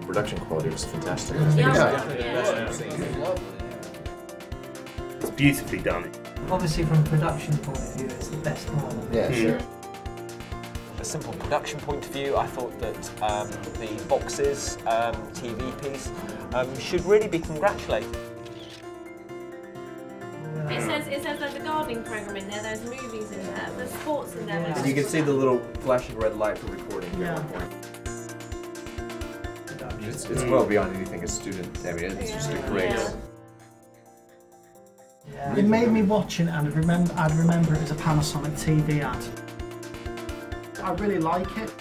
production quality was fantastic. It's beautifully done. Obviously, from a production point of view, it's the best one. Yeah, sure. A simple production point of view, I thought that the Boxes TV piece should really be congratulated. It says there's a gardening program in there, there's movies in there, there's sports in there. And you can see the little flashing red light for recording at one point. It's well beyond anything a student. I mean, it's just a great. It made me watch it and I'd remember it as a Panasonic TV ad. I really like it.